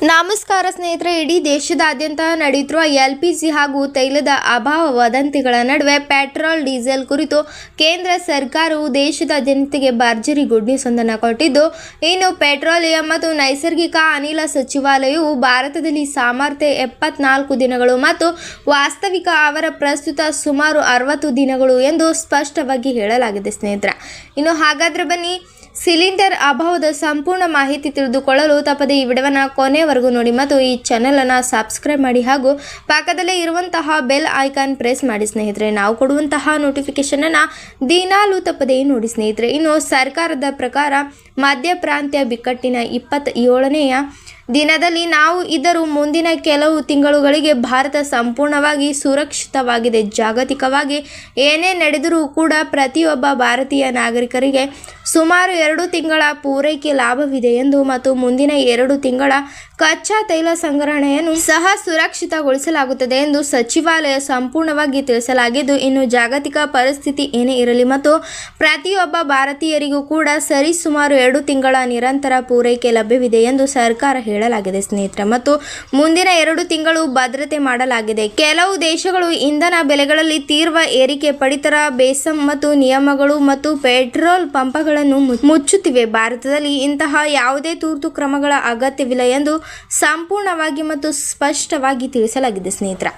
ನಮಸ್ಕಾರ ಸ್ನೇಹಿತರೆ, ಇಡೀ ದೇಶದಾದ್ಯಂತ ನಡೆಯುತ್ತಿರುವ LPG ಹಾಗೂ ತೈಲದ ಅಭಾವ ವದಂತಿಗಳ ನಡುವೆ ಪೆಟ್ರೋಲ್ ಡೀಸೆಲ್ ಕುರಿತು ಕೇಂದ್ರ ಸರ್ಕಾರವು ದೇಶದ ಜನತೆಗೆ ಭರ್ಜರಿ ಗುಡ್ ನ್ಯೂಸ್ ಒಂದನ್ನು ಕೊಟ್ಟಿದ್ದು, ಇನ್ನು ಪೆಟ್ರೋಲಿಯಂ ಮತ್ತು ನೈಸರ್ಗಿಕ ಅನಿಲ ಸಚಿವಾಲಯವು ಭಾರತದಲ್ಲಿ ಸಾಮರ್ಥ್ಯ 74 ದಿನಗಳು ಮತ್ತು ವಾಸ್ತವಿಕ ಅವರ ಪ್ರಸ್ತುತ ಸುಮಾರು 60 ದಿನಗಳು ಎಂದು ಸ್ಪಷ್ಟವಾಗಿ ಹೇಳಲಾಗಿದೆ ಸ್ನೇಹಿತರೆ. ಇನ್ನು ಹಾಗಾದರೆ ಬನ್ನಿ, ಸಿಲಿಂಡರ್ ಅಭಾವದ ಸಂಪೂರ್ಣ ಮಾಹಿತಿ ತಿಳಿದುಕೊಳ್ಳಲು ತಪ್ಪದೆ ಈ ವಿಡಿಯೋವನ್ನು ಕೊನೆವರೆಗೂ ನೋಡಿ ಮತ್ತು ಈ ಚಾನೆಲನ್ನು ಸಬ್ಸ್ಕ್ರೈಬ್ ಮಾಡಿ ಹಾಗೂ ಪಕ್ಕದಲ್ಲೇ ಇರುವಂತಹ ಬೆಲ್ ಐಕಾನ್ ಪ್ರೆಸ್ ಮಾಡಿ ಸ್ನೇಹಿತರೆ. ನಾವು ಕೊಡುವಂತಹ ನೋಟಿಫಿಕೇಶನನ್ನು ದಿನಾಲೂ ತಪ್ಪದೇ ನೋಡಿ ಸ್ನೇಹಿತರೆ. ಇನ್ನು ಸರ್ಕಾರದ ಪ್ರಕಾರ ಮಧ್ಯ ಪ್ರಾಂತ್ಯ ಬಿಕ್ಕಟ್ಟಿನ 27ನೇಯ ದಿನದಲ್ಲಿ ನಾವು ಇದ್ದರೂ ಮುಂದಿನ ಕೆಲವು ತಿಂಗಳುಗಳಿಗೆ ಭಾರತ ಸಂಪೂರ್ಣವಾಗಿ ಸುರಕ್ಷಿತವಾಗಿದೆ. ಜಾಗತಿಕವಾಗಿ ಏನೇ ನಡೆದರೂ ಕೂಡ ಪ್ರತಿಯೊಬ್ಬ ಭಾರತೀಯ ನಾಗರಿಕರಿಗೆ ಸುಮಾರು 2 ತಿಂಗಳ ಪೂರೈಕೆ ಲಾಭವಿದೆ ಎಂದು ಮತ್ತು ಮುಂದಿನ 2 ತಿಂಗಳ ಕಚ್ಚಾ ತೈಲ ಸಂಗ್ರಹಣೆಯನ್ನು ಸಹ ಸುರಕ್ಷಿತಗೊಳಿಸಲಾಗುತ್ತದೆ ಎಂದು ಸಚಿವಾಲಯ ಸಂಪೂರ್ಣವಾಗಿ ತಿಳಿಸಲಾಗಿದ್ದು, ಇನ್ನು ಜಾಗತಿಕ ಪರಿಸ್ಥಿತಿ ಏನೇ ಇರಲಿ ಮತ್ತು ಪ್ರತಿಯೊಬ್ಬ ಭಾರತೀಯರಿಗೂ ಕೂಡ ಸರಿಸುಮಾರು 2 ತಿಂಗಳ ನಿರಂತರ ಪೂರೈಕೆ ಲಭ್ಯವಿದೆ ಎಂದು ಸರ್ಕಾರ ಹೇಳಲಾಗಿದೆ ಸ್ನೇಹಿತರೆ. ಮತ್ತು ಮುಂದಿನ 2 ತಿಂಗಳು ಭದ್ರತೆ ಮಾಡಲಾಗಿದೆ. ಕೆಲವು ದೇಶಗಳು ಇಂಧನ ಬೆಲೆಗಳಲ್ಲಿ ತೀವ್ರ ಏರಿಕೆ, ಪಡಿತರ ಬೇಸಮ್ ಮತ್ತು ನಿಯಮಗಳು ಮತ್ತು ಪೆಟ್ರೋಲ್ ಪಂಪ್ಗಳನ್ನು ಮುಚ್ಚುತ್ತಿವೆ. ಭಾರತದಲ್ಲಿ ಇಂತಹ ಯಾವುದೇ ತುರ್ತು ಕ್ರಮಗಳ ಅಗತ್ಯವಿಲ್ಲ ಎಂದು ಸಂಪೂರ್ಣವಾಗಿ ಮತ್ತು ಸ್ಪಷ್ಟವಾಗಿ ತಿಳಿಸಲಾಗಿದೆ ಸ್ನೇಹಿತರೆ.